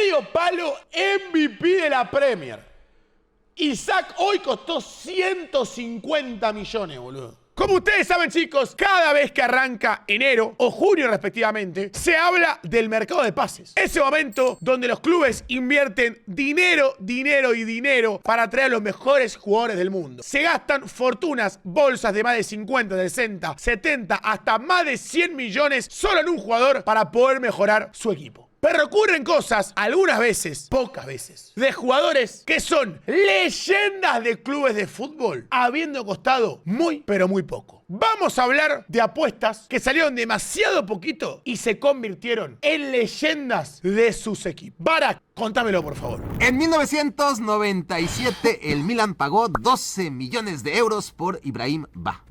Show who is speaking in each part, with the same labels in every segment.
Speaker 1: medio palo MVP de la Premier. Isaac hoy costó 150 millones, boludo. Como ustedes saben, chicos, cada vez que arranca enero o junio respectivamente, se habla del mercado de pases. Ese momento donde los clubes invierten dinero para traer a los mejores jugadores del mundo. Se gastan fortunas, bolsas de más de 50, 60, 70, hasta más de 100 millones solo en un jugador para poder mejorar su equipo. Pero ocurren cosas, algunas veces, pocas veces, de jugadores que son leyendas de clubes de fútbol, habiendo costado muy, pero muy poco. Vamos a hablar de apuestas que salieron demasiado poquito y se convirtieron en leyendas de sus equipos. Barak, contámelo, por favor.
Speaker 2: En 1997, el Milan pagó 12 millones de euros por Ibrahim Ba.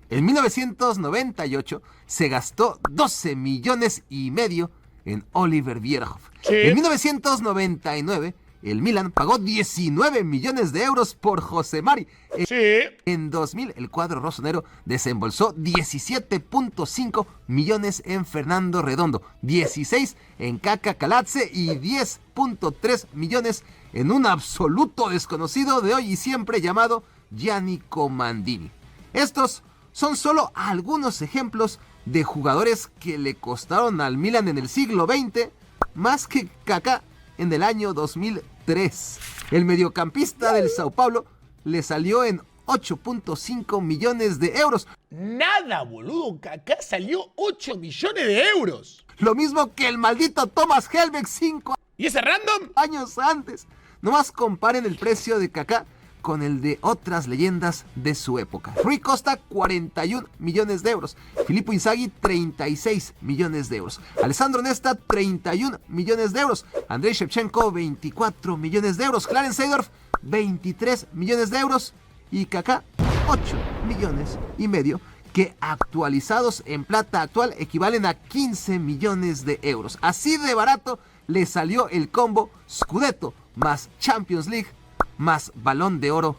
Speaker 2: En 1998, se gastó 12 millones y medio en Oliver Bierhoff.
Speaker 1: Sí.
Speaker 2: En 1999, el Milan pagó 19 millones de euros por José Mari.
Speaker 1: Sí.
Speaker 2: En 2000, el cuadro rosonero desembolsó 17.5 millones en Fernando Redondo, 16 en Kaka Kalatze y 10.3 millones en un absoluto desconocido de hoy y siempre llamado Gianni Comandini. Estos son solo algunos ejemplos de jugadores que le costaron al Milan en el siglo XX más que Kaká en el año 2003. El mediocampista del Sao Paulo le salió en 8.5 millones de euros.
Speaker 1: Nada, boludo. Kaká salió 8 millones de euros.
Speaker 2: Lo mismo que el maldito Thomas Helveg 5
Speaker 1: ¿Y ese random?
Speaker 2: años antes. Nomás comparen el precio de Kaká con el de otras leyendas de su época. Rui Costa, 41 millones de euros. Filippo Inzaghi, 36 millones de euros. Alessandro Nesta, 31 millones de euros. Andrei Shevchenko, 24 millones de euros. Clarence Seedorf, 23 millones de euros. Y Kaká, 8 millones y medio, que actualizados en plata actual equivalen a 15 millones de euros. Así de barato le salió el combo Scudetto más Champions League más Balón de Oro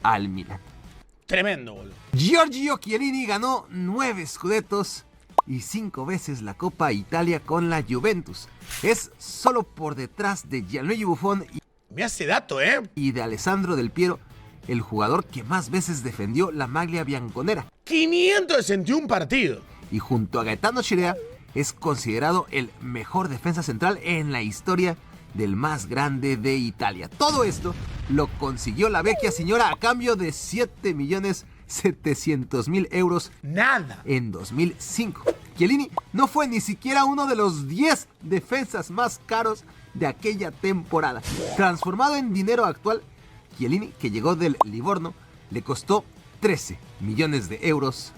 Speaker 2: al Milan.
Speaker 1: Tremendo, boludo.
Speaker 2: Giorgio Chiellini ganó 9 Scudettos y 5 veces la Copa Italia con la Juventus. Es solo por detrás de Gianluigi Buffon
Speaker 1: Me hace dato,
Speaker 2: y de Alessandro Del Piero, el jugador que más veces defendió la maglia bianconera.
Speaker 1: 561 partidos.
Speaker 2: Y junto a Gaetano Scirea es considerado el mejor defensa central en la historia del más grande de Italia. Todo esto lo consiguió la vecchia señora a cambio de 7.700.000 euros
Speaker 1: Nada.
Speaker 2: en 2005. Chiellini no fue ni siquiera uno de los 10 defensas más caros de aquella temporada. Transformado en dinero actual, Chiellini, que llegó del Livorno, le costó 13 millones de euros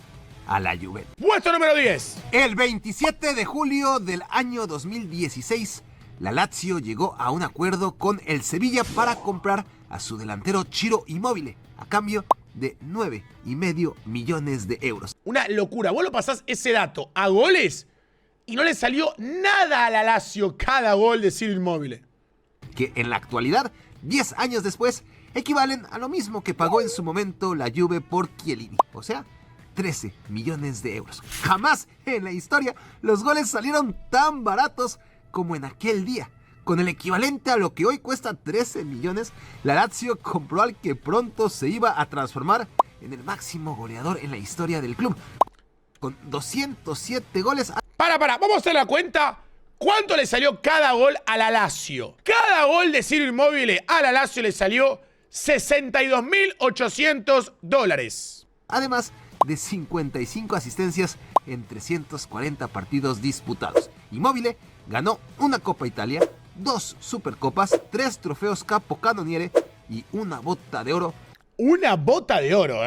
Speaker 2: a la Juventus.
Speaker 1: Puesto número 10.
Speaker 2: El 27 de julio del año 2016, la Lazio llegó a un acuerdo con el Sevilla para comprar a su delantero Ciro Immobile a cambio de 9,5 millones de euros.
Speaker 1: Una locura. Vos lo pasás ese dato a goles y no le salió nada a la Lazio cada gol de Ciro Immobile.
Speaker 2: Que en la actualidad, 10 años después, equivalen a lo mismo que pagó en su momento la Juve por Chiellini, o sea, 13 millones de euros. Jamás en la historia los goles salieron tan baratos como en aquel día. Con el equivalente a lo que hoy cuesta 13 millones, la Lazio compró al que pronto se iba a transformar en el máximo goleador en la historia del club. Con 207 goles.
Speaker 1: Para, vamos a hacer la cuenta. ¿Cuánto le salió cada gol a la Lazio? Cada gol de Ciro Immobile a la Lazio le salió $62.800.
Speaker 2: Además de 55 asistencias en 340 partidos disputados. Immobile ganó una Copa Italia, 2 Supercopas, 3 trofeos Capocannoniere y una bota de oro.
Speaker 1: Una bota de oro,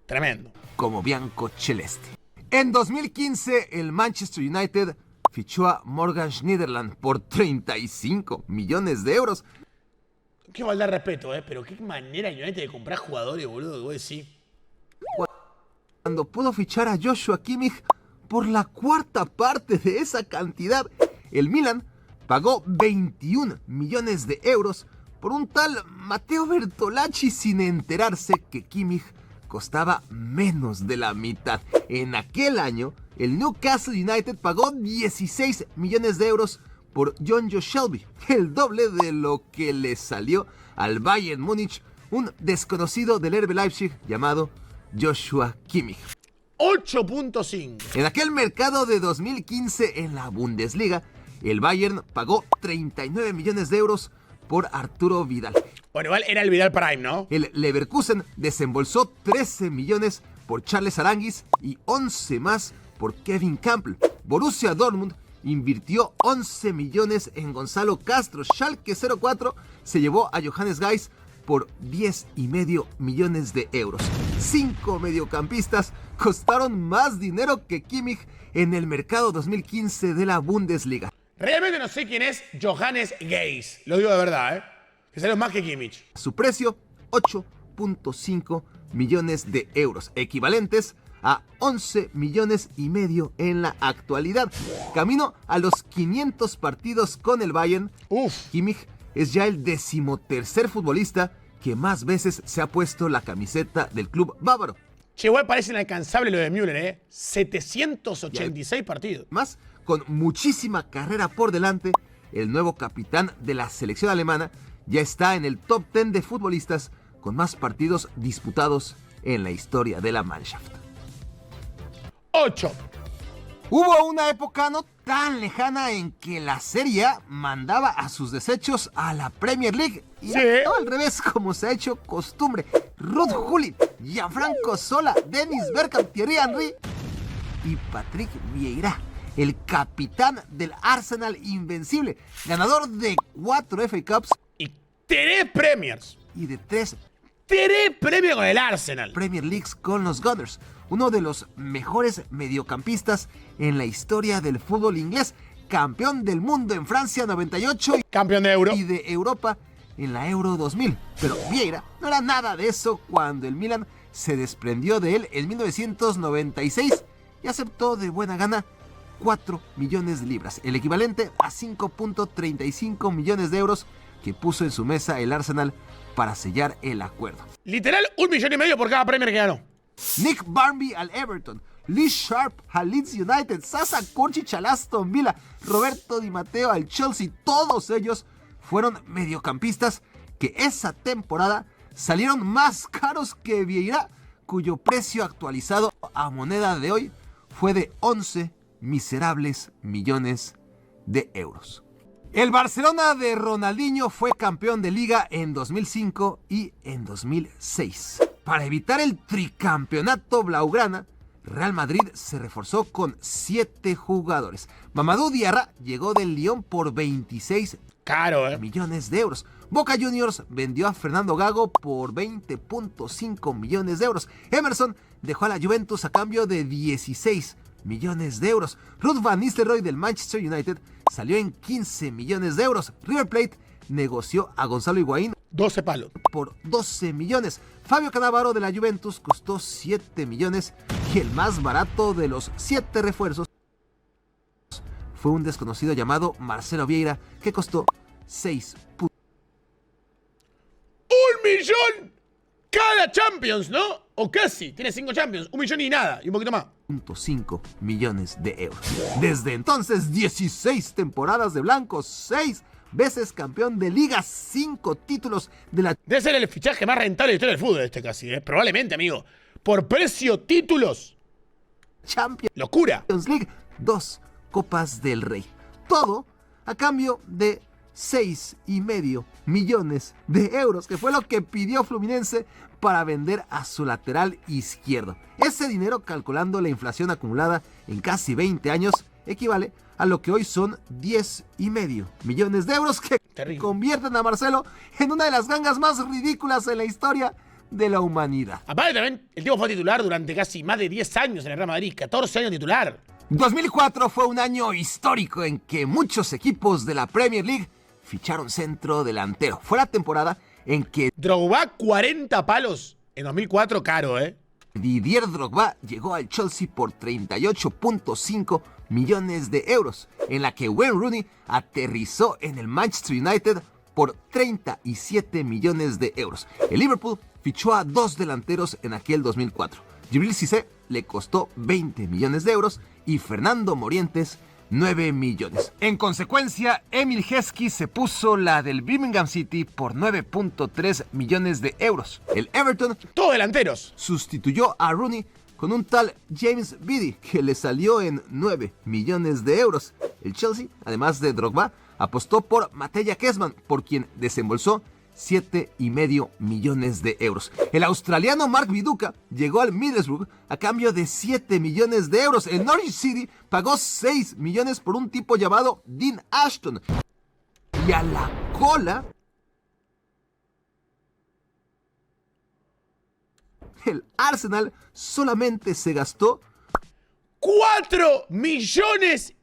Speaker 1: Tremendo.
Speaker 2: Como bianco celeste. En 2015, el Manchester United fichó a Morgan Schneiderlin por 35 millones de euros.
Speaker 1: Qué maldad de respeto, pero qué manera United de comprar jugadores, boludo, que vos decís.
Speaker 2: Cuando pudo fichar a Joshua Kimmich por la cuarta parte de esa cantidad, el Milan pagó 21 millones de euros por un tal Matteo Bertolacci sin enterarse que Kimmich costaba menos de la mitad. En aquel año, el Newcastle United pagó 16 millones de euros por Jonjo Shelby, el doble de lo que le salió al Bayern Múnich un desconocido del RB Leipzig llamado Joshua Kimmich.
Speaker 1: 8.5.
Speaker 2: En aquel mercado de 2015 en la Bundesliga, el Bayern pagó 39 millones de euros por Arturo Vidal.
Speaker 1: Bueno, igual era el Vidal Prime, ¿no?
Speaker 2: El Leverkusen desembolsó 13 millones por Charles Aranguis y 11 más por Kevin Campbell. Borussia Dortmund invirtió 11 millones en Gonzalo Castro. Schalke 04 se llevó a Johannes Geis por 10,5 millones de euros. 5 mediocampistas costaron más dinero que Kimmich en el mercado 2015 de la Bundesliga.
Speaker 1: Realmente no sé quién es Johannes Geis. Lo digo de verdad, ¿eh? Que salió más que Kimmich.
Speaker 2: Su precio, 8,5 millones de euros, equivalentes a 11 millones y medio en la actualidad. Camino a los 500 partidos con el Bayern. Kimmich es ya el 13º futbolista que más veces se ha puesto la camiseta del club bávaro.
Speaker 1: Che, igual parece inalcanzable lo de Müller, ¿eh? 786 partidos.
Speaker 2: Más, con muchísima carrera por delante, el nuevo capitán de la selección alemana ya está en el top 10 de futbolistas con más partidos disputados en la historia de la Mannschaft.
Speaker 1: 8.
Speaker 2: Hubo una época no tan lejana en que la Serie A mandaba a sus desechos a la Premier League. Y
Speaker 1: sí,
Speaker 2: no al revés, como se ha hecho costumbre. Ruud Gullit, Gianfranco Zola, Dennis Bergkamp, Thierry Henry y Patrick Vieira, el capitán del Arsenal invencible, ganador de 4 FA Cups
Speaker 1: y 3 Premiers.
Speaker 2: Y de 3
Speaker 1: premios con el Arsenal.
Speaker 2: Premier Leagues con los Gunners. Uno de los mejores mediocampistas en la historia del fútbol inglés. Campeón del mundo en Francia 98
Speaker 1: campeón de Euro
Speaker 2: y de Europa en la Euro 2000. Pero Vieira no era nada de eso cuando el Milan se desprendió de él en 1996 y aceptó de buena gana 4 millones de libras, el equivalente a 5,35 millones de euros que puso en su mesa el Arsenal para sellar el acuerdo.
Speaker 1: Literal, 1,5 millones por cada Premier que ganó.
Speaker 2: Nick Barmby al Everton, Lee Sharp al Leeds United, Sasa Kurčić al Aston Villa, Roberto Di Matteo al Chelsea, todos ellos fueron mediocampistas que esa temporada salieron más caros que Vieira, cuyo precio actualizado a moneda de hoy fue de 11 miserables millones de euros. El Barcelona de Ronaldinho fue campeón de liga en 2005 y en 2006. Para evitar el tricampeonato blaugrana, Real Madrid se reforzó con 7 jugadores. Mamadou Diarra llegó del Lyon por 26 millones de euros. Boca Juniors vendió a Fernando Gago por 20,5 millones de euros. Emerson dejó a la Juventus a cambio de 16 millones de euros. Ruud van Nistelrooy del Manchester United salió en 15 millones de euros. River Plate negoció a Gonzalo Higuaín
Speaker 1: 12 palos
Speaker 2: por 12 millones. Fabio Cannavaro de la Juventus costó 7 millones y el más barato de los 7 refuerzos fue un desconocido llamado Marcelo Vieira que costó 6.
Speaker 1: ¡1 millón cada Champions, ¿no? O casi, tiene 5 Champions, 1 millón y nada, y un poquito más.
Speaker 2: 5 millones de euros. Desde entonces, 16 temporadas de blanco, 6 veces campeón de liga, 5 títulos de la...
Speaker 1: Debe ser el fichaje más rentable de la historia del fútbol este casi, ¿eh? Probablemente, amigo. Por precio, títulos.
Speaker 2: Champions
Speaker 1: Locura.
Speaker 2: League, 2 Copas del Rey. Todo a cambio de 6,5 millones de euros, que fue lo que pidió Fluminense para vender a su lateral izquierdo. Ese dinero, calculando la inflación acumulada en casi 20 años, equivale a lo que hoy son 10,5 millones de euros que convierten a Marcelo en una de las gangas más ridículas en la historia de la humanidad.
Speaker 1: Aparte también, el tipo fue titular durante casi más de 10 años en el Real Madrid, 14 años titular.
Speaker 2: 2004 fue un año histórico en que muchos equipos de la Premier League ficharon centro delantero. Fue la temporada en que
Speaker 1: Drogba 40 palos en 2004, caro, ¿eh?
Speaker 2: Didier Drogba llegó al Chelsea por 38,5 millones de euros, en la que Wayne Rooney aterrizó en el Manchester United por 37 millones de euros. El Liverpool fichó a 2 delanteros en aquel 2004. Djibril Cissé le costó 20 millones de euros y Fernando Morientes 9 millones. En consecuencia, Emil Heskey se puso la del Birmingham City por 9.3 millones de euros. El Everton,
Speaker 1: Todos delanteros.
Speaker 2: sustituyó a Rooney con un tal James Beattie que le salió en 9 millones de euros. El Chelsea, además de Drogba, apostó por Matej Kessman, por quien desembolsó 7,5 millones de euros. El australiano Mark Viduka llegó al Middlesbrough a cambio de 7 millones de euros. El Norwich City pagó 6 millones por un tipo llamado Dean Ashton. Y a la cola, el Arsenal solamente se gastó
Speaker 1: 4,5 millones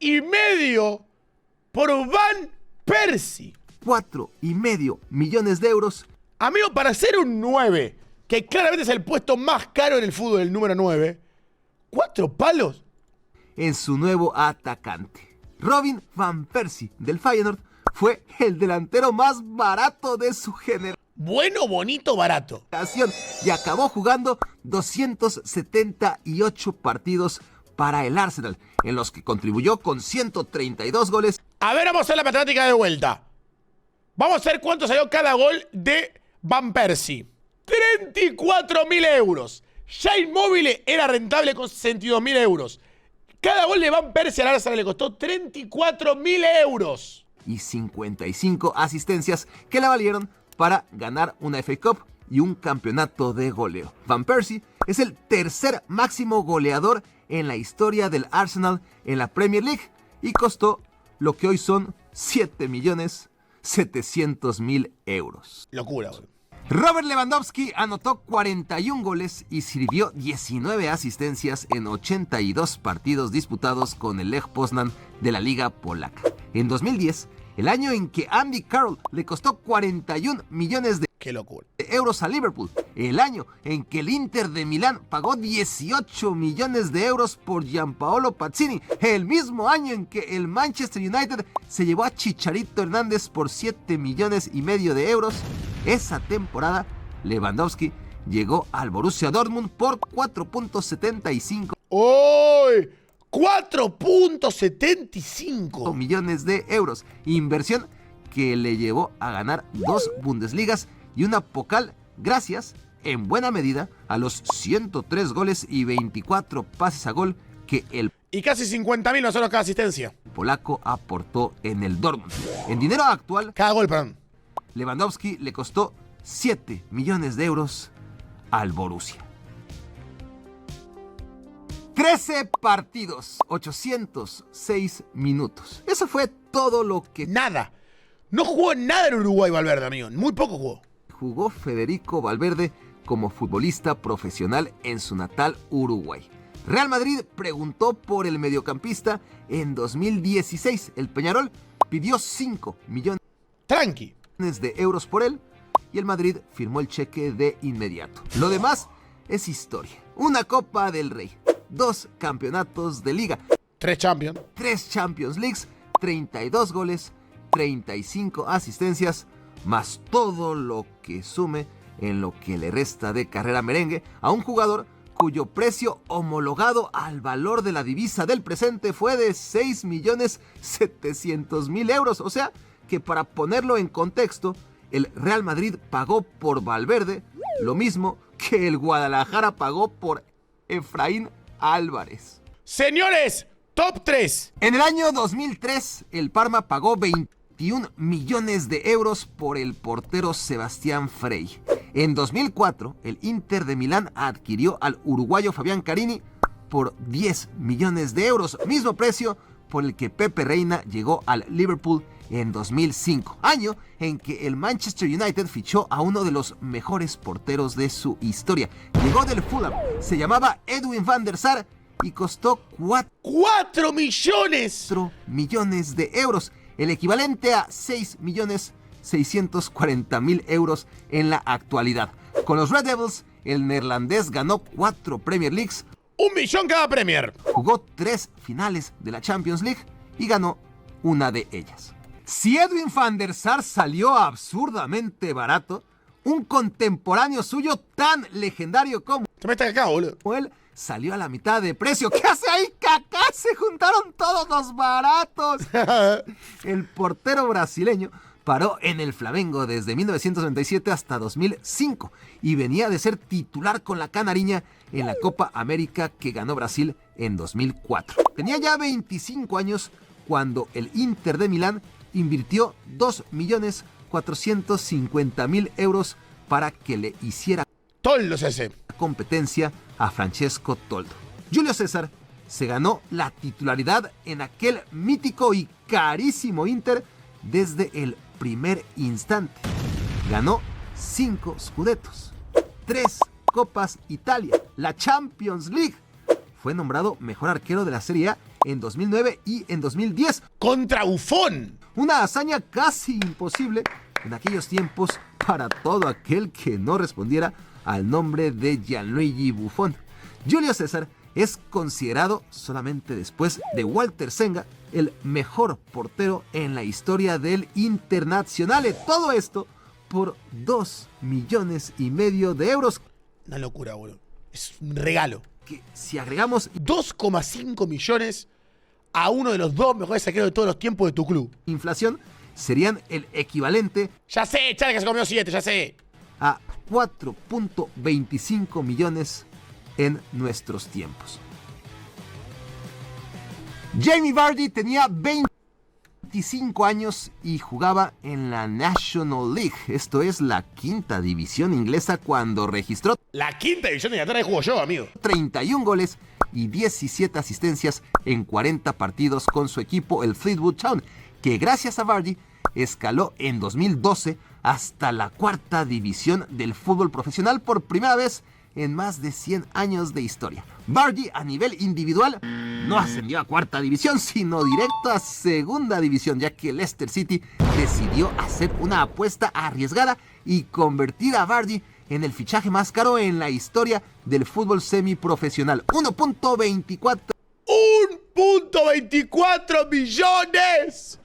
Speaker 1: por Van Persie.
Speaker 2: 4,5 millones de euros
Speaker 1: Amigo, para ser un 9, que claramente es el puesto más caro en el fútbol, el número 9, 4 palos.
Speaker 2: en su nuevo atacante. Robin Van Persie del Feyenoord fue el delantero más barato de su generación
Speaker 1: Bueno, bonito, barato.
Speaker 2: y acabó jugando 278 partidos para el Arsenal, en los que contribuyó con 132 goles.
Speaker 1: A ver, vamos a hacer la matemática de vuelta. Vamos a ver cuánto salió cada gol de Van Persie. 34.000 euros. Ya Inmóvil era rentable con 62.000 euros. Cada gol de Van Persie al Arsenal le costó 34.000 euros.
Speaker 2: Y 55 asistencias que la valieron para ganar una FA Cup y un campeonato de goleo. Van Persie es el tercer máximo goleador en la historia del Arsenal en la Premier League y costó lo que hoy son 7.700.000 euros.
Speaker 1: Locura, boludo.
Speaker 2: Robert Lewandowski anotó 41 goles y sirvió 19 asistencias en 82 partidos disputados con el Lech Poznan de la Liga Polaca. En 2010, el año en que Andy Carroll le costó 41 millones de
Speaker 1: Qué locura.
Speaker 2: euros a Liverpool, el año en que el Inter de Milán pagó 18 millones de euros por Gianpaolo Pazzini, el mismo año en que el Manchester United se llevó a Chicharito Hernández por 7,5 millones de euros, esa temporada Lewandowski llegó al Borussia Dortmund por 4.75
Speaker 1: ¡Uy! 4.75
Speaker 2: millones de euros, inversión que le llevó a ganar 2 Bundesligas y una Pokal gracias, en buena medida, a los 103 goles y 24 pases a gol que el
Speaker 1: Y casi 50.000 nosotros cada asistencia.
Speaker 2: polaco aportó en el Dortmund. En dinero actual,
Speaker 1: Cada gol, perdón.
Speaker 2: Lewandowski le costó 7 millones de euros al Borussia. 13 partidos, 806 minutos. Eso fue todo lo que
Speaker 1: Nada. No jugó nada en Uruguay, Valverde, amigo. Muy poco jugó.
Speaker 2: jugó Federico Valverde como futbolista profesional en su natal Uruguay. Real Madrid preguntó por el mediocampista en 2016. El Peñarol pidió 5 millones
Speaker 1: Tranqui.
Speaker 2: de euros por él y el Madrid firmó el cheque de inmediato. Lo demás es historia. Una Copa del Rey, 2 campeonatos de liga,
Speaker 1: 3 Champions.
Speaker 2: 3 Champions Leagues, 32 goles, 35 asistencias, más todo lo que sume en lo que le resta de carrera merengue a un jugador cuyo precio homologado al valor de la divisa del presente fue de 6.700.000 euros. O sea que, para ponerlo en contexto, el Real Madrid pagó por Valverde lo mismo que el Guadalajara pagó por Efraín Álvarez.
Speaker 1: Señores, top 3.
Speaker 2: En el año 2003, el Parma pagó 21 millones de euros por el portero Sebastián Frey. En 2004, el Inter de Milán adquirió al uruguayo Fabián Carini por 10 millones de euros, mismo precio por el que Pepe Reina llegó al Liverpool en 2005, año en que el Manchester United fichó a uno de los mejores porteros de su historia. Llegó del Fulham, se llamaba Edwin van der Sar y costó
Speaker 1: 4 millones.
Speaker 2: 4 millones de euros, el equivalente a 6.640.000 euros en la actualidad. Con los Red Devils, el neerlandés ganó 4 Premier Leagues,
Speaker 1: 1 millón cada Premier.
Speaker 2: jugó 3 finales de la Champions League y ganó una de ellas. Si Edwin van der Sar salió absurdamente barato, un contemporáneo suyo tan legendario como
Speaker 1: Te metes acá, boludo.
Speaker 2: él salió a la mitad de precio. ¿Qué hace ahí, Kaká? Se juntaron todos los baratos. El portero brasileño paró en el Flamengo desde 1997 hasta 2005 y venía de ser titular con la Canariña en la Copa América que ganó Brasil en 2004. Tenía ya 25 años cuando el Inter de Milán invirtió 2.450.000 euros para que le hiciera
Speaker 1: Toldo se hace.
Speaker 2: competencia a Francesco Toldo. Julio César se ganó la titularidad en aquel mítico y carísimo Inter desde el primer instante. Ganó 5 Scudettos, 3 Copas Italia, la Champions League. Fue nombrado mejor arquero de la Serie A en 2009 y en 2010.
Speaker 1: Contra Buffon.
Speaker 2: Una hazaña casi imposible en aquellos tiempos para todo aquel que no respondiera al nombre de Gianluigi Buffon. Julio César es considerado, solamente después de Walter Senga, el mejor portero en la historia del Internazionale. Todo esto por 2,5 millones de euros.
Speaker 1: Una locura, boludo. Es un regalo.
Speaker 2: Que si agregamos
Speaker 1: 2,5 millones a uno de los 2 mejores saqueos de todos los tiempos de tu club.
Speaker 2: inflación, serían el equivalente
Speaker 1: Ya sé, Chale, que se comió 7, ya sé.
Speaker 2: a 4.25 millones en nuestros tiempos. Jamie Vardy tenía 25 años y jugaba en la National League, esto es la quinta división inglesa, cuando registró
Speaker 1: La quinta división de Inglaterra jugó yo, amigo.
Speaker 2: 31 goles y 17 asistencias en 40 partidos con su equipo, el Fleetwood Town, que gracias a Vardy escaló en 2012 hasta la cuarta división del fútbol profesional por primera vez en más de 100 años de historia. Vardy, a nivel individual, no ascendió a cuarta división, sino directo a segunda división, ya que Leicester City decidió hacer una apuesta arriesgada y convertir a Vardy en el fichaje más caro en la historia del fútbol semiprofesional. 1.24
Speaker 1: 1.24 millones.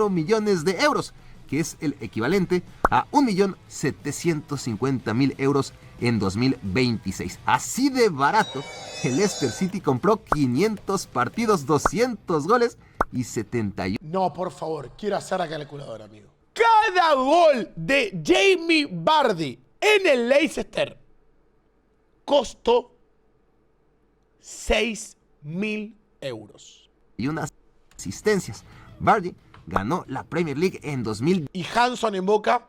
Speaker 2: millones de euros, que es el equivalente a 1.750.000 euros en 2026. Así de barato, el Leicester City compró 500 partidos, 200 goles y 71.
Speaker 1: No, por favor, quiero hacer la calculadora, amigo. Cada gol de Jamie Vardy en el Leicester costó 6.000 euros.
Speaker 2: Y unas asistencias. Vardy ganó la Premier League en 2000.
Speaker 1: Y Hanson en Boca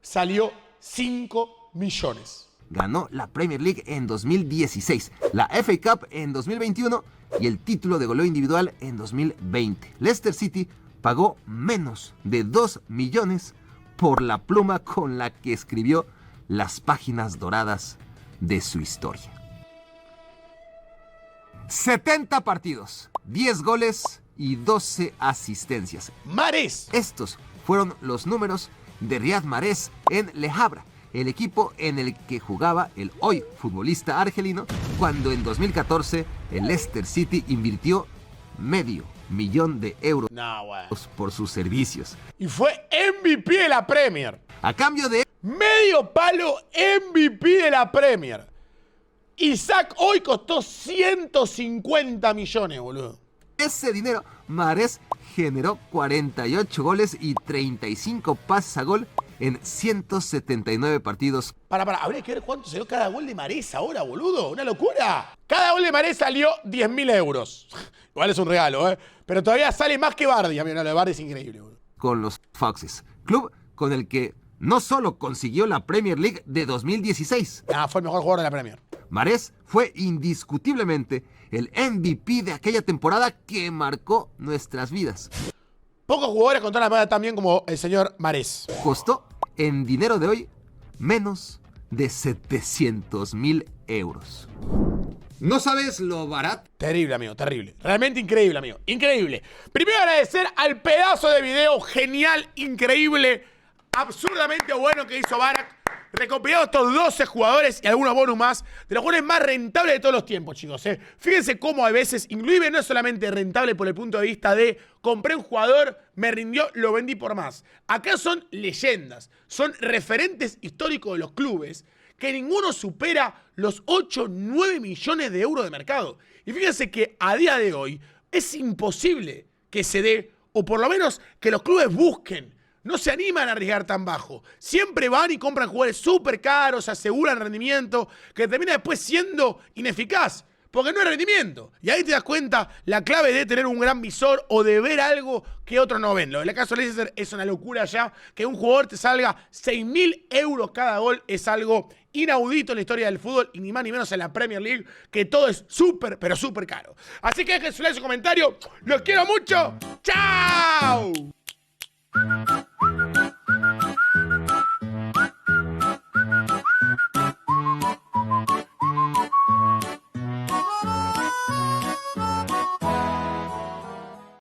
Speaker 1: salió 5 millones.
Speaker 2: Ganó la Premier League en 2016, la FA Cup en 2021 y el título de goleo individual en 2020. Leicester City pagó menos de 2 millones por la pluma con la que escribió las páginas doradas de su historia. 70 partidos, 10 goles y 12 asistencias.
Speaker 1: Mahrez.
Speaker 2: Estos fueron los números de Riyad Mahrez en Le Havre, el equipo en el que jugaba el hoy futbolista argelino, cuando en 2014 el Leicester City invirtió $500,000 de euros
Speaker 1: No, güey.
Speaker 2: por sus servicios.
Speaker 1: Y fue MVP de la Premier.
Speaker 2: A cambio de
Speaker 1: Medio palo MVP de la Premier. Isaac hoy costó 150 millones, boludo.
Speaker 2: ese dinero, Mahrez generó 48 goles y 35 pases a gol en 179 partidos.
Speaker 1: Habría que ver cuánto salió cada gol de Mahrez ahora, boludo. Una locura. Cada gol de Mahrez salió 10.000 euros. Igual es un regalo, ¿eh? Pero todavía sale más que Vardy. Amigo, lo de Vardy es increíble, boludo.
Speaker 2: Con los Foxes, club con el que no solo consiguió la Premier League de 2016.
Speaker 1: Fue el mejor jugador de la Premier.
Speaker 2: Mahrez fue indiscutiblemente el MVP de aquella temporada que marcó nuestras vidas.
Speaker 1: Pocos jugadores contaron la medalla tan bien como el señor Mahrez.
Speaker 2: Costó, en dinero de hoy, menos de 700.000 euros. ¿No sabes lo barato?
Speaker 1: Terrible, amigo, terrible. Realmente increíble, amigo. Increíble. Primero agradecer al pedazo de video genial, increíble, absurdamente bueno que hizo Barak. Recopilado estos 12 jugadores y algunos bonus más de los jugadores más rentables de todos los tiempos, chicos. Fíjense cómo a veces, inclusive no es solamente rentable por el punto de vista de compré un jugador, me rindió, lo vendí por más. Acá son leyendas, son referentes históricos de los clubes que ninguno supera los 8, 9 millones de euros de mercado. Y fíjense que a día de hoy es imposible que se dé, o por lo menos que los clubes busquen. No se animan a arriesgar tan bajo. Siempre van y compran jugadores súper caros, aseguran rendimiento, que termina después siendo ineficaz. Porque no es rendimiento. Y ahí te das cuenta la clave de tener un gran visor o de ver algo que otros no ven. Lo del caso de Leicester es una locura ya. Que un jugador te salga 6.000 euros cada gol es algo inaudito en la historia del fútbol. Y ni más ni menos en la Premier League. Que todo es súper, pero súper caro. Así que dejen su like, su comentario. Los quiero mucho. ¡Chao!